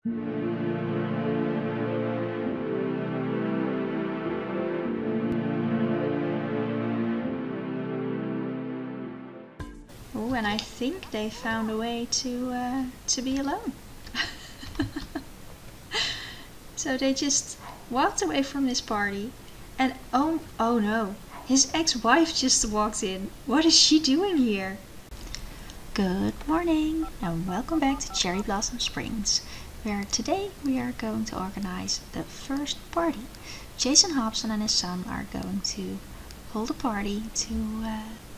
Oh, and I think they found a way to be alone. So they just walked away from this party, and oh no, his ex-wife just walked in. What is she doing here? Good morning and welcome back to Cherryblossom Springs, where today we are going to organize the first party. Jason Hobson and his son are going to hold a party to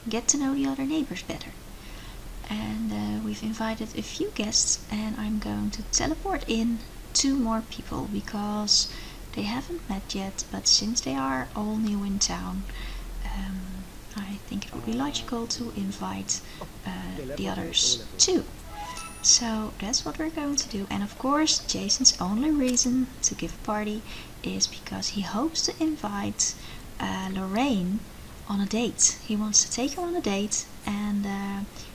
get to know the other neighbors better. And we've invited a few guests, and I'm going to teleport in 2 more people because they haven't met yet, but since they are all new in town, I think it would be logical to invite the others too. So that's what we're going to do. And of course, Jason's only reason to give a party is because he hopes to invite Lorraine on a date. He wants to take her on a date, and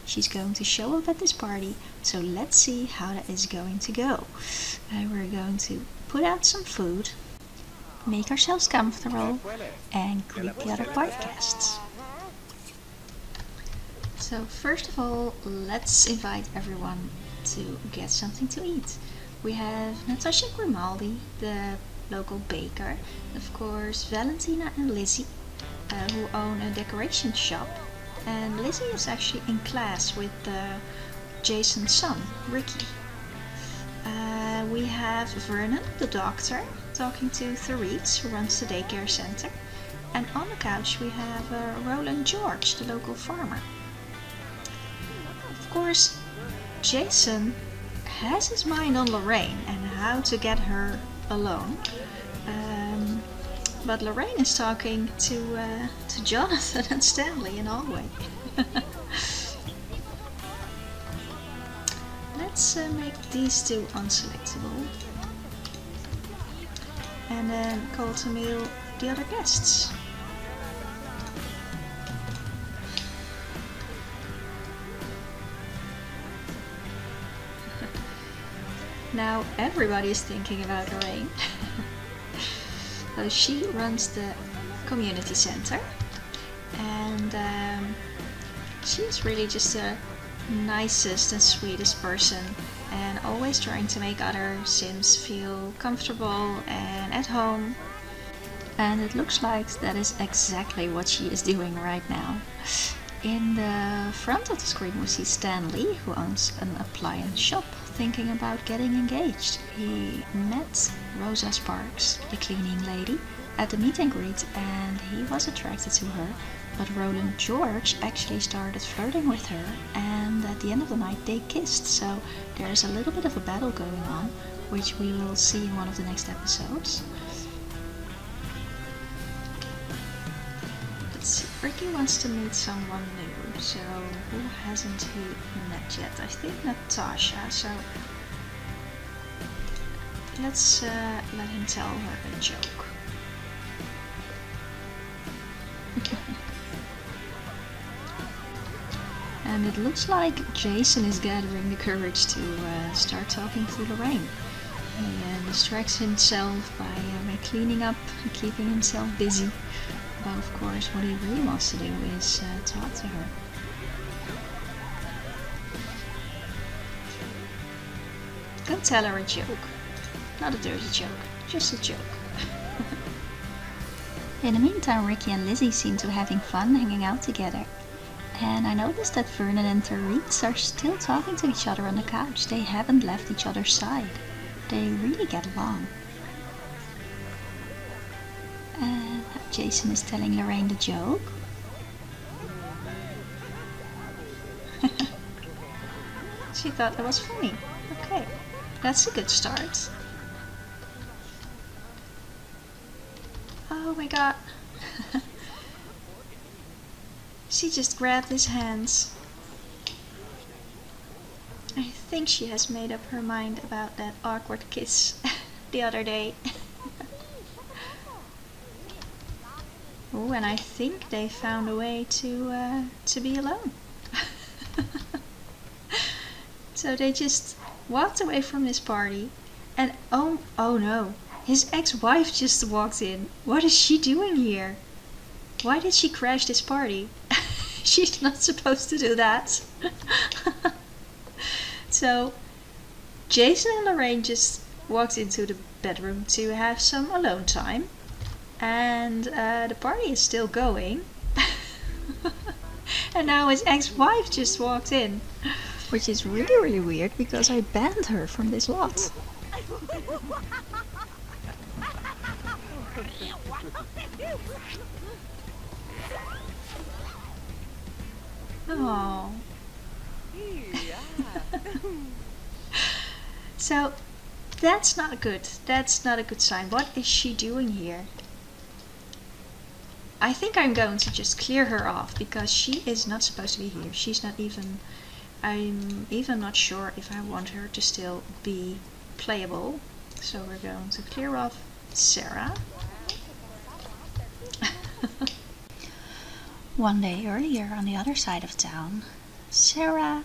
she's going to show up at this party. So let's see how that is going to go. We're going to put out some food, make ourselves comfortable, and greet the other party guests. So first of all, let's invite everyone to get something to eat. We have Natasha Grimaldi, the local baker, of course Valentina and Lizzie, who own a decoration shop, and Lizzie is actually in class with Jason's son, Ricky. We have Vernon, the doctor, talking to Therese, who runs the daycare center, and on the couch we have Roland George, the local farmer. Of course, Jason has his mind on Lorraine and how to get her alone. But Lorraine is talking to Jonathan and Stanley in Allway. Let's make these 2 unselectable. And then call to meal the other guests. Now everybody is thinking about Lorraine. She runs the community center, and she's really just the nicest and sweetest person, and always trying to make other Sims feel comfortable and at home. And it looks like that is exactly what she is doing right now. In the front of the screen we see Stanley, who owns an appliance shop, thinking about getting engaged. He met Rosa Sparks, the cleaning lady, at the meet and greet, and he was attracted to her. But Roland George actually started flirting with her, and at the end of the night they kissed. So there's a little bit of a battle going on, which we will see in one of the next episodes. Ricky wants to meet someone new, so who hasn't he met yet? I think Natasha, so let's let him tell her a joke. And it looks like Jason is gathering the courage to start talking to Lorraine. He distracts himself by cleaning up and keeping himself busy. But of course, what he really wants to do is talk to her. Go tell her a joke. Not a dirty joke, just a joke. In the meantime, Ricky and Lizzie seem to be having fun hanging out together. And I noticed that Vernon and Therese are still talking to each other on the couch. They haven't left each other's side. They really get along. And Jason is telling Lorraine the joke. She thought that was funny. Okay, that's a good start. Oh my god. She just grabbed his hands. I think she has made up her mind about that awkward kiss the other day. Oh, and I think they found a way to be alone. So they just walked away from this party, And oh no, his ex-wife just walked in. What is she doing here? Why did she crash this party? She's not supposed to do that. So Jason and Lorraine just walked into the bedroom to have some alone time, and the party is still going. And now his ex-wife just walked in, which is really weird because I banned her from this lot. Oh. So that's not good. That's not a good sign. What is she doing here? I think I'm going to just clear her off because she is not supposed to be here. She's not even... I'm even not sure if I want her to still be playable. So we're going to clear off Sarah. One day earlier on the other side of town, Sarah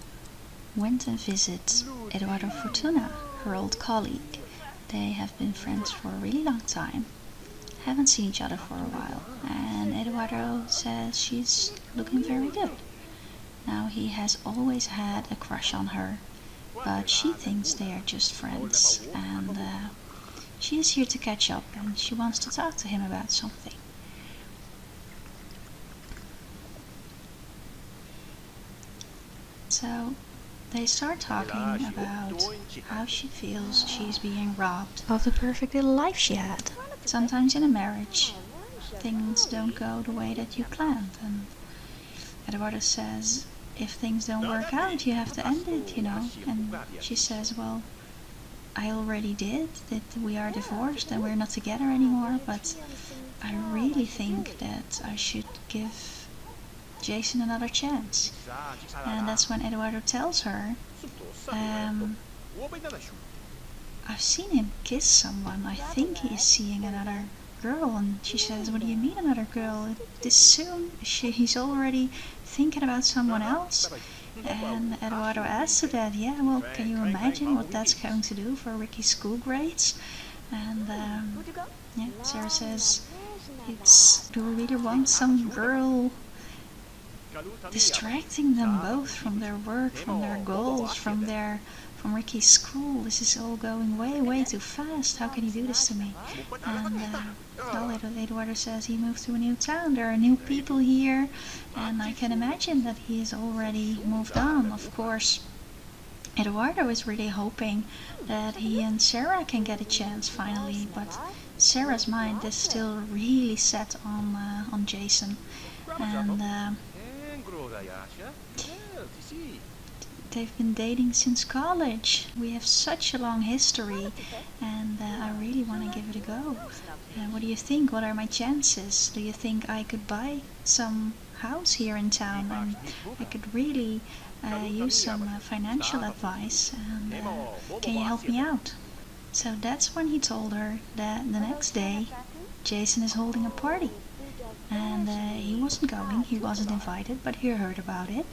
went and visited Eduardo Fortuna, her old colleague. They have been friends for a really long time. Haven't seen each other for a while, and Eduardo says she's looking very good. Now, he has always had a crush on her, but she thinks they are just friends, and she is here to catch up, and she wants to talk to him about something. So they start talking about how she feels she's being robbed of the perfect little life she had. Sometimes in a marriage, things don't go the way that you planned, and Eduardo says, if things don't work out, you have to end it, you know. And she says, well, I already did, that we are divorced and we're not together anymore, but I really think that I should give Jason another chance. And that's when Eduardo tells her, I've seen him kiss someone. I think he is seeing another girl. And she says, what do you mean another girl? This soon? He's already thinking about someone else? And Eduardo asks her that, yeah, well, can you imagine what that's going to do for Ricky's school grades? And yeah, Sarah says, do we really want some girl distracting them both from their work, from their goals, from Ricky's school? This is all going way too fast. How can you do this to me? And well, Eduardo says he moved to a new town. There are new people here, and I can imagine that he has already moved on. Of course, Eduardo is really hoping that he and Sarah can get a chance finally, but Sarah's mind is still really set on Jason, and they've been dating since college. We have such a long history, and I really want to give it a go. What do you think? What are my chances? Do you think I could buy some house here in town? And I could really use some financial advice, and can you help me out? So that's when he told her that the next day Jason is holding a party, and he wasn't going, he wasn't invited, but he heard about it.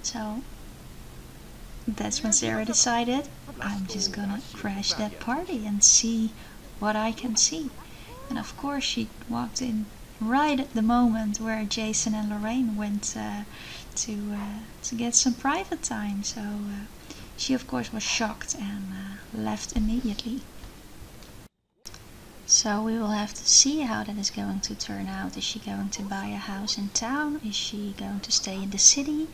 So that's when Sarah decided, I'm just gonna crash that party and see what I can see. And of course she walked in right at the moment where Jason and Lorraine went to get some private time. So she of course was shocked and left immediately. So we will have to see how that is going to turn out. Is she going to buy a house in town? Is she going to stay in the city?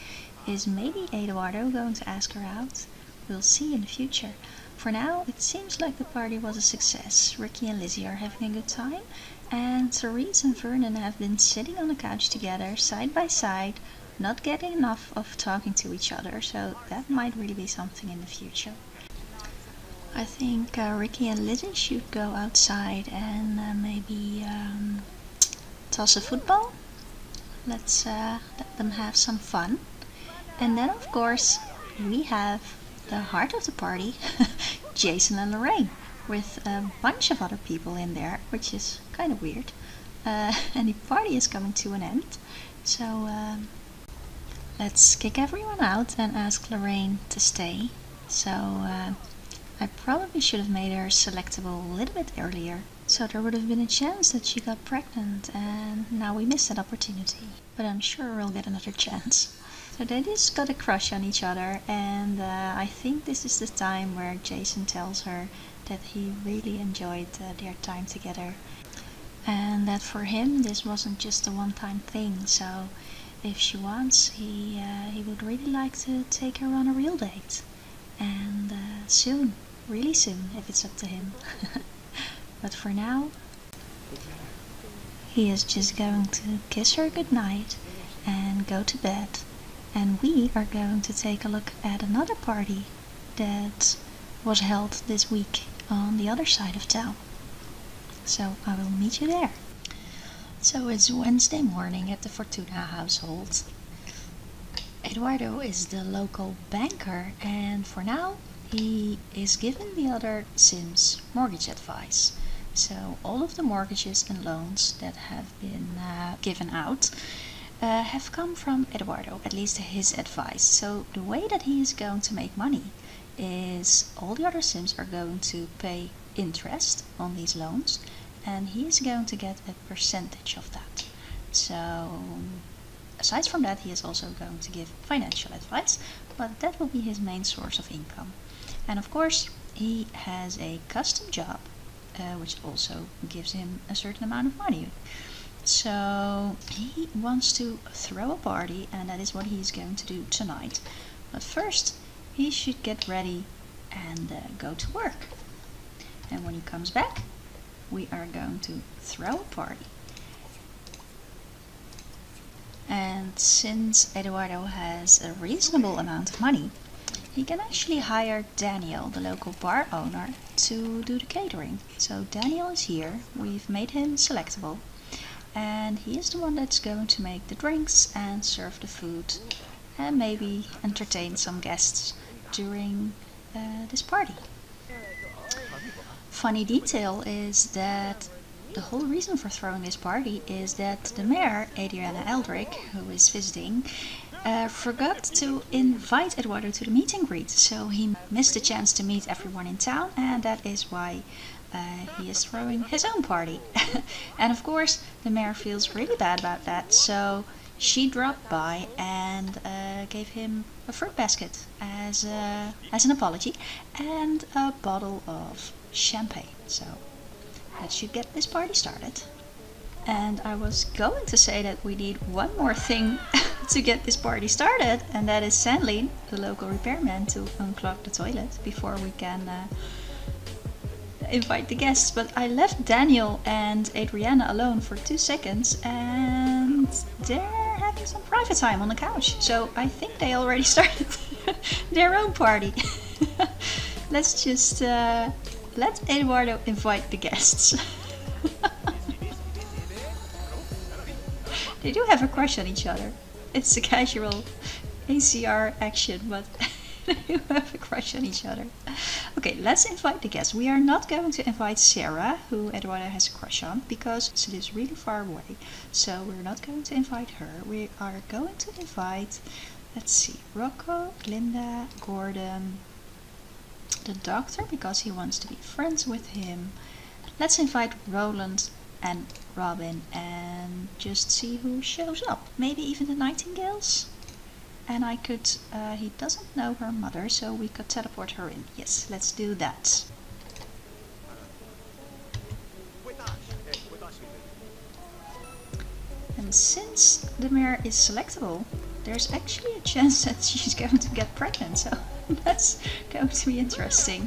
Is maybe Eduardo going to ask her out? We'll see in the future. For now, it seems like the party was a success. Ricky and Lizzie are having a good time, and Therese and Vernon have been sitting on the couch together, side by side, not getting enough of talking to each other, so that might really be something in the future. I think Ricky and Lizzie should go outside and maybe toss a football. Let's let them have some fun. And then of course we have the heart of the party, Jason and Lorraine, with a bunch of other people in there, which is kind of weird. And the party is coming to an end, so let's kick everyone out and ask Lorraine to stay. So I probably should have made her selectable a little bit earlier, so there would have been a chance that she got pregnant, and now we missed that opportunity. But I'm sure we'll get another chance. So they just got a crush on each other, and I think this is the time where Jason tells her that he really enjoyed their time together. And that for him this wasn't just a one-time thing, so if she wants, he would really like to take her on a real date. And soon, really soon, if it's up to him. But for now, he is just going to kiss her goodnight and go to bed. And we are going to take a look at another party that was held this week on the other side of town. So I will meet you there. So it's Wednesday morning at the Fortuna household. Eduardo is the local banker, and for now he is giving the other Sims mortgage advice. So all of the mortgages and loans that have been given out have come from Eduardo, at least his advice. So the way that he is going to make money is all the other Sims are going to pay interest on these loans, and he is going to get a percentage of that. So aside from that, he is also going to give financial advice, but that will be his main source of income. And of course, he has a custom job, which also gives him a certain amount of money. So he wants to throw a party, and that is what he's going to do tonight. But first, he should get ready and go to work. And when he comes back, we are going to throw a party. And since Eduardo has a reasonable amount of money, he can actually hire Daniel, the local bar owner, to do the catering. So Daniel is here, we've made him selectable, and he is the one that's going to make the drinks and serve the food and maybe entertain some guests during this party. Funny detail is that the whole reason for throwing this party is that the mayor, Adriana Eldrick, who is visiting, forgot to invite Eduardo to the meet and greet, so he missed the chance to meet everyone in town, and that is why he is throwing his own party. And of course the mayor feels really bad about that, so she dropped by and gave him a fruit basket as an apology, and a bottle of champagne. So that should get this party started. And I was going to say that we need one more thing to get this party started, and that is Sandlin, the local repairman, to unclog the toilet before we can invite the guests. But I left Daniel and Adriana alone for 2 seconds, and they're having some private time on the couch. So I think they already started their own party. Let's just let Eduardo invite the guests. They do have a crush on each other. It's a casual ACR action, but they do have a crush on each other. Okay, let's invite the guests. We are not going to invite Sarah, who Eduardo has a crush on, because she lives really far away. So we're not going to invite her. We are going to invite, let's see, Rocco, Linda, Gordon, the doctor, because he wants to be friends with him. Let's invite Roland and Robin and just see who shows up. Maybe even the Nightingales. And I could, he doesn't know her mother, so we could teleport her in. Yes, let's do that. And since the mayor is selectable, there's actually a chance that she's going to get pregnant, so that's going to be interesting.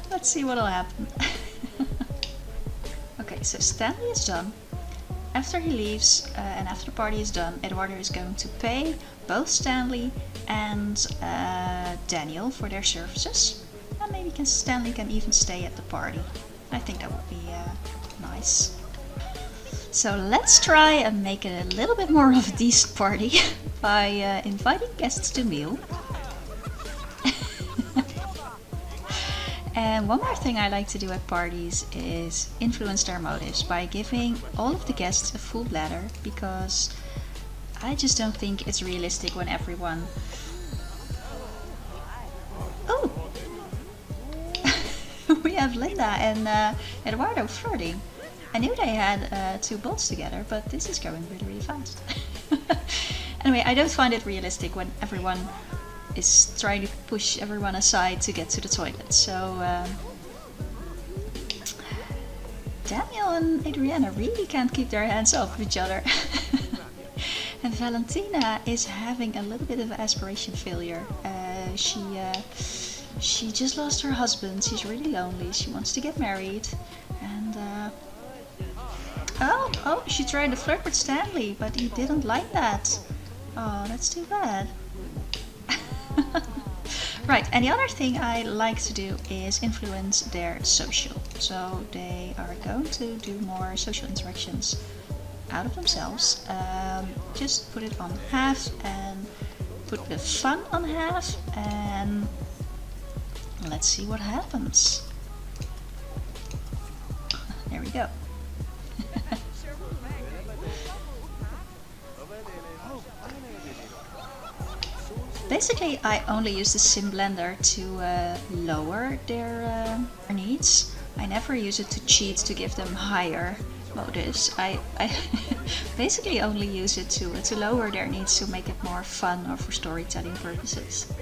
Let's see what'll happen. Okay, so Stanley is done. After he leaves and after the party is done, Eduardo is going to pay both Stanley and Daniel for their services. And maybe Stanley can even stay at the party. I think that would be nice. So let's try and make it a little bit more of a decent party by inviting guests to meal. And one more thing I like to do at parties is influence their motives by giving all of the guests a full bladder, because I just don't think it's realistic when everyone have Linda and Eduardo flirting. I knew they had 2 bolts together, but this is going really, really fast. Anyway, I don't find it realistic when everyone is trying to push everyone aside to get to the toilet. So Daniel and Adriana really can't keep their hands off each other. And Valentina is having a little bit of aspiration failure. She just lost her husband. She's really lonely. She wants to get married. And oh, she tried to flirt with Stanley, but he didn't like that. Oh, that's too bad. Right, and the other thing I like to do is influence their social. So they are going to do more social interactions out of themselves. Just put it on half and put the fun on half, and let's see what happens. There we go. Basically, I only use the sim blender to lower their needs. I never use it to cheat to give them higher motives. I basically only use it to lower their needs to make it more fun or for storytelling purposes.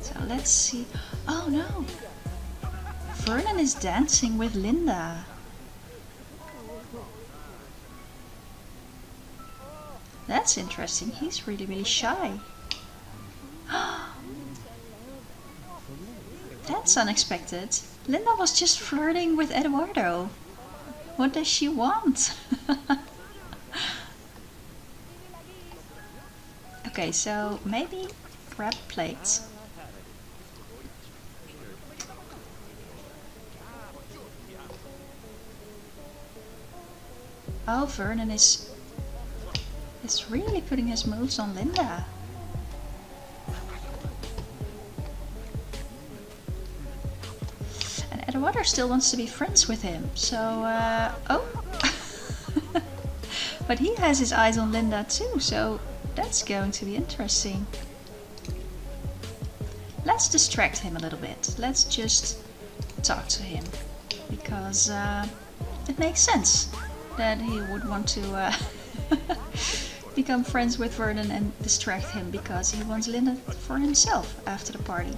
So let's see. Oh no! Vernon is dancing with Linda. That's interesting. He's really, really shy. That's unexpected. Linda was just flirting with Eduardo. What does she want? Okay, so maybe grab plates. Oh, Vernon is really putting his moves on Linda. And Eduardo still wants to be friends with him, so oh. But he has his eyes on Linda too, so that's going to be interesting. Let's distract him a little bit. Let's just talk to him, because it makes sense that he would want to become friends with Vernon and distract him, because he wants Linda for himself after the party.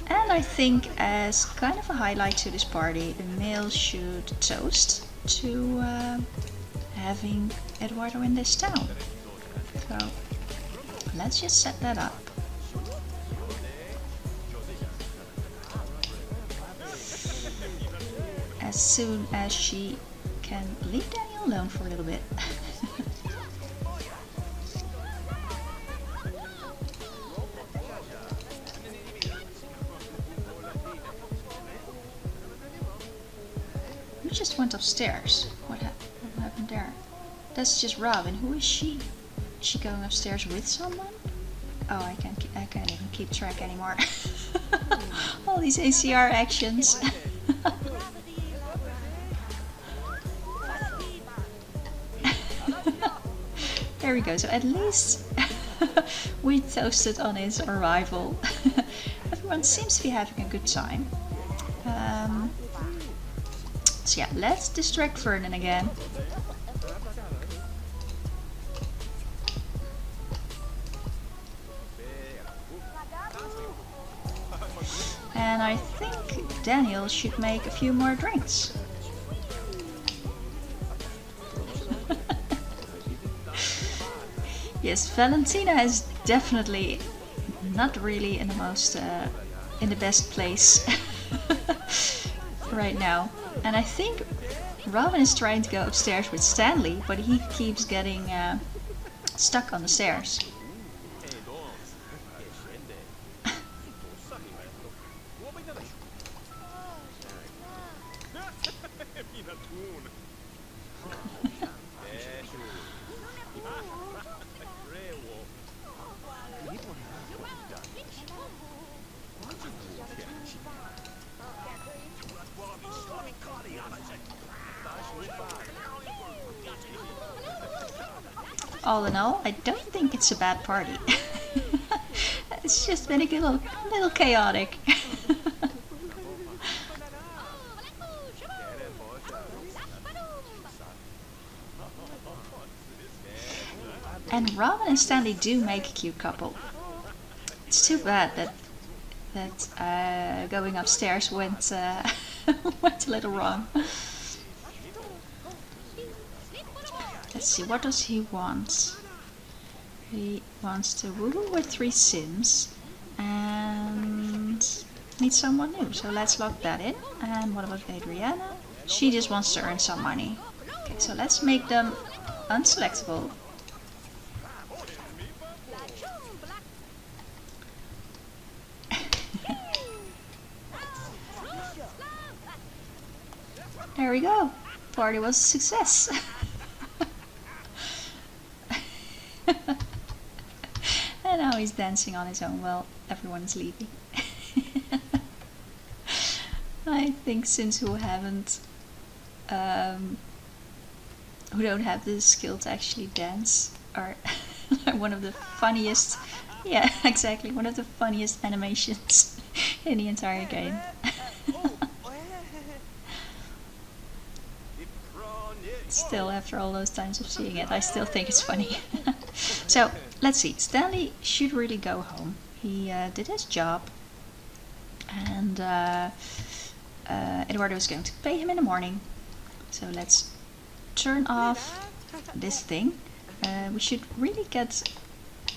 And I think, as kind of a highlight to this party, the male should toast to having Eduardo in this town. So let's just set that up. As soon as she can leave Daniel alone for a little bit. You just went upstairs. What happened there? That's just Robin. Who is she? Is she going upstairs with someone? Oh, I can't even keep track anymore. All these ACR actions. There we go. So at least we toasted on his arrival. Everyone seems to be having a good time. So yeah, let's distract Vernon again. And I think Daniel should make a few more drinks. Yes, Valentina is definitely not really in the most, in the best place right now. And I think Robin is trying to go upstairs with Stanley, but he keeps getting stuck on the stairs. All in all, I don't think it's a bad party. It's just been a little chaotic. And Robin and Stanley do make a cute couple. It's too bad that going upstairs went went a little wrong. Let's see, what does he want? He wants to woo with 3 Sims and meet someone new. So let's lock that in. And what about Adriana? She just wants to earn some money. Okay, so let's make them unselectable. There we go. Party was a success. And now he's dancing on his own while everyone is leaving. I think Sims who haven't, who don't have the skill to actually dance are one of the funniest, yeah, exactly, one of the funniest animations in the entire game. Still, after all those times of seeing it, I still think it's funny. So, let's see. Stanley should really go home. He did his job, and Eduardo is going to pay him in the morning. So let's turn off this thing. We should really get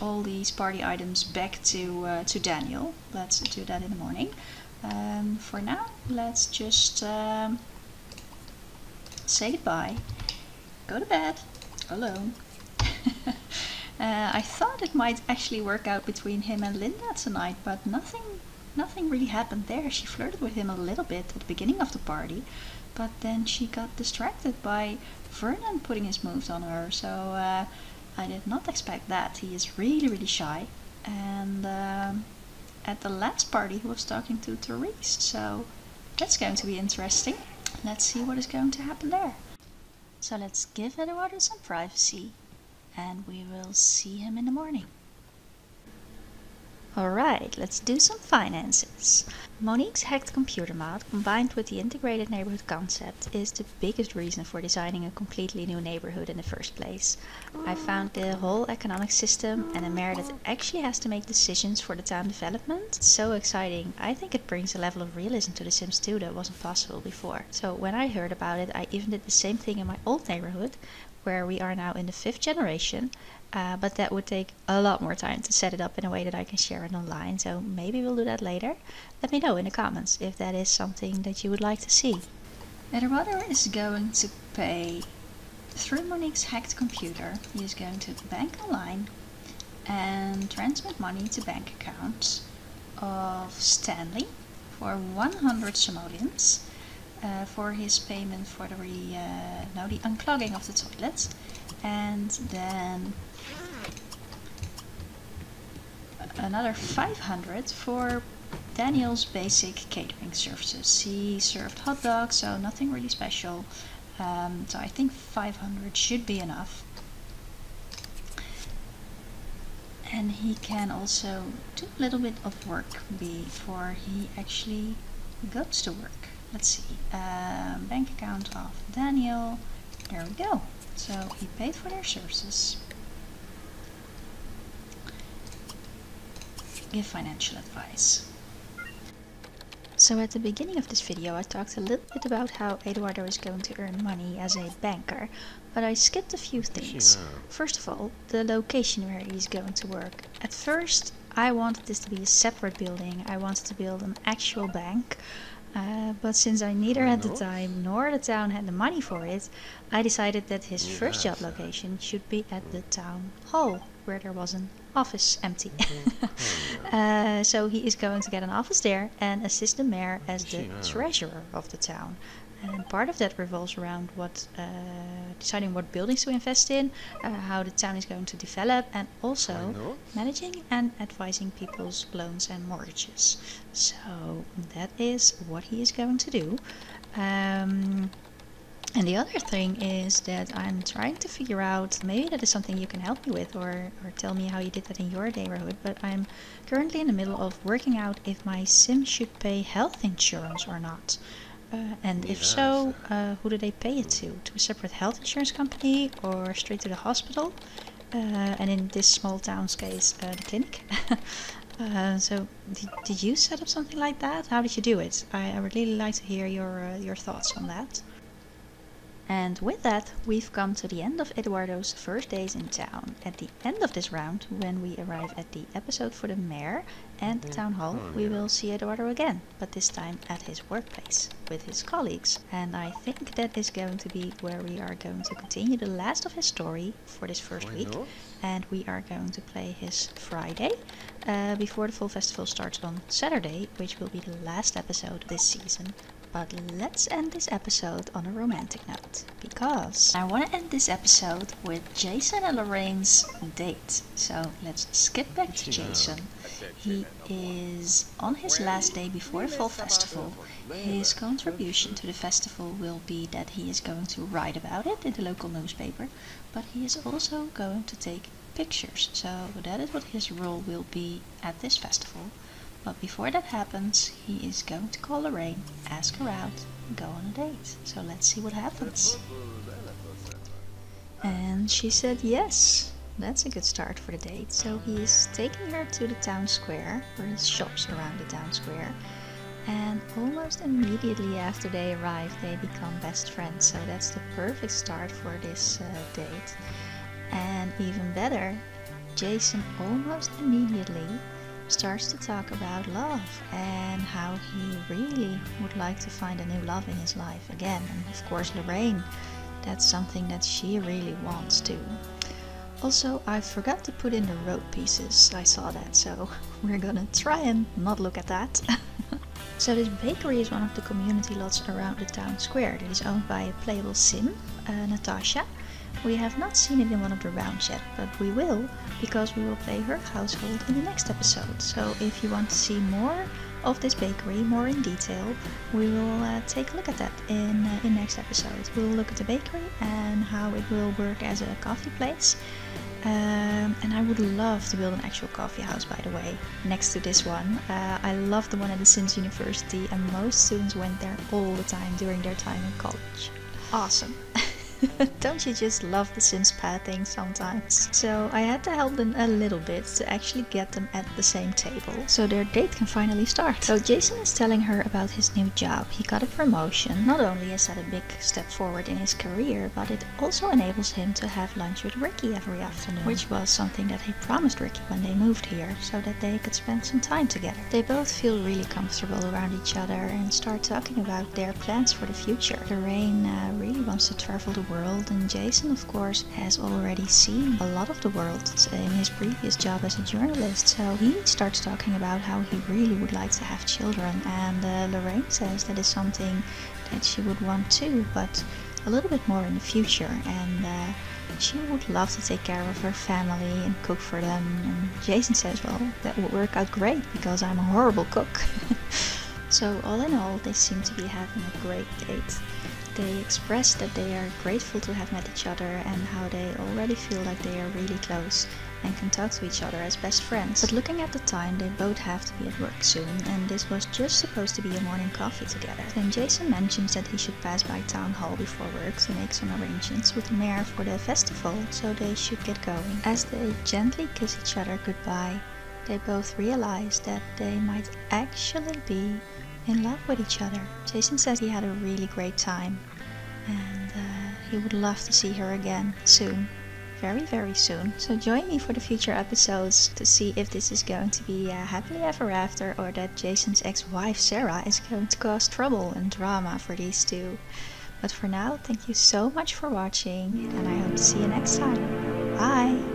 all these party items back to Daniel. Let's do that in the morning. For now, let's just say goodbye. Go to bed alone. I thought it might actually work out between him and Linda tonight, but nothing really happened there. She flirted with him a little bit at the beginning of the party, but then she got distracted by Vernon putting his moves on her, so I did not expect that. He is really shy, and at the last party he was talking to Therese, so that's going to be interesting. Let's see what is going to happen there. So let's give Eduardo some privacy, and we will see him in the morning. Alright, let's do some finances. Monique's hacked computer mod, combined with the integrated neighborhood concept, is the biggest reason for designing a completely new neighborhood in the first place. I found the whole economic system and a mayor that actually has to make decisions for the town development so exciting. I think it brings a level of realism to The Sims 2 that wasn't possible before. So when I heard about it, I even did the same thing in my old neighborhood, where we are now in the 5th generation. But that would take a lot more time to set it up in a way that I can share it online, so maybe we'll do that later. Let me know in the comments if that is something that you would like to see. Eduardo is going to pay through Monique's hacked computer. He is going to bank online and transmit money to bank accounts of Stanley for 100 simoleons for his payment for the unclogging of the toilets, and then another 500 for Daniel's basic catering services. He served hot dogs, so nothing really special. So I think 500 should be enough. And he can also do a little bit of work before he actually goes to work. Let's see. Bank account of Daniel. There we go. So he paid for their services. Give financial advice. So at the beginning of this video I talked a little bit about how Eduardo is going to earn money as a banker, but I skipped a few things. First of all, the location where he's going to work. At first I wanted this to be a separate building. I wanted to build an actual bank. But since I neither had the time nor the town had the money for it, I decided that his first job location should be at the town hall, where there was an office empty. So he is going to get an office there and assist the mayor as the treasurer of the town. And part of that revolves around deciding what buildings to invest in, how the town is going to develop, and also managing and advising people's loans and mortgages. So that is what he is going to do. And the other thing is that I'm trying to figure out, maybe that is something you can help me with, or tell me how you did that in your neighborhood, but I'm currently in the middle of working out if my sim should pay health insurance or not. And if so, who do they pay it to? To a separate health insurance company or straight to the hospital? And in this small town's case, the clinic. So did you set up something like that? How did you do it? I would really like to hear your thoughts on that. And with that, we've come to the end of Eduardo's first days in town. At the end of this round, when we arrive at the episode for the mayor and the town hall, we will see Eduardo again, but this time at his workplace, with his colleagues. And I think that is going to be where we are going to continue the last of his story for this first week. And we are going to play his Friday, before the full festival starts on Saturday, which will be the last episode this season. But let's end this episode on a romantic note, because I want to end this episode with Jason and Lorraine's date. So let's skip back to Jason. He is on his last day before the fall festival. His contribution to the festival will be that he is going to write about it in the local newspaper, but he is also going to take pictures. So that is what his role will be at this festival. But before that happens, he is going to call Lorraine, ask her out, and go on a date. So let's see what happens. And she said yes. That's a good start for the date. So he is taking her to the town square, or the shops around the town square. And almost immediately after they arrive, they become best friends. So that's the perfect start for this date. And even better, Jason almost immediately starts to talk about love and how he really would like to find a new love in his life again. And of course Lorraine, that's something that she really wants too. Also, I forgot to put in the rope pieces. I saw that, so we're gonna try and not look at that. So this bakery is one of the community lots around the town square. It is owned by a playable sim, Natasha. We have not seen it in one of the rounds yet, but we will, because we will play her household in the next episode. So if you want to see more of this bakery, more in detail, we will take a look at that in next episode. We'll look at the bakery and how it will work as a coffee place. And I would love to build an actual coffee house, by the way, next to this one. I love the one at the Sims University, and most students went there all the time during their time in college. Awesome! Don't you just love the Sims pathing sometimes? So I had to help them a little bit to actually get them at the same table, so their date can finally start. So Jason is telling her about his new job. He got a promotion. Not only is that a big step forward in his career, but it also enables him to have lunch with Ricky every afternoon, which was something that he promised Ricky when they moved here, so that they could spend some time together. They both feel really comfortable around each other and start talking about their plans for the future. Lorraine really wants to travel the world, and Jason of course has already seen a lot of the world in his previous job as a journalist, so he starts talking about how he really would like to have children, and Lorraine says that is something that she would want too, but a little bit more in the future, and she would love to take care of her family and cook for them. And Jason says, well, that would work out great because I'm a horrible cook. So all in all, they seem to be having a great date. They express that they are grateful to have met each other and how they already feel like they are really close and can talk to each other as best friends. But looking at the time, they both have to be at work soon, and this was just supposed to be a morning coffee together. Then Jason mentions that he should pass by town hall before work to make some arrangements with the mayor for the festival, so they should get going. As they gently kiss each other goodbye, they both realize that they might actually be in love with each other. Jason says he had a really great time, and he would love to see her again soon. Very, very soon. So join me for the future episodes to see if this is going to be happily ever after, or that Jason's ex-wife Sarah is going to cause trouble and drama for these two. But for now, thank you so much for watching, and I hope to see you next time. Bye!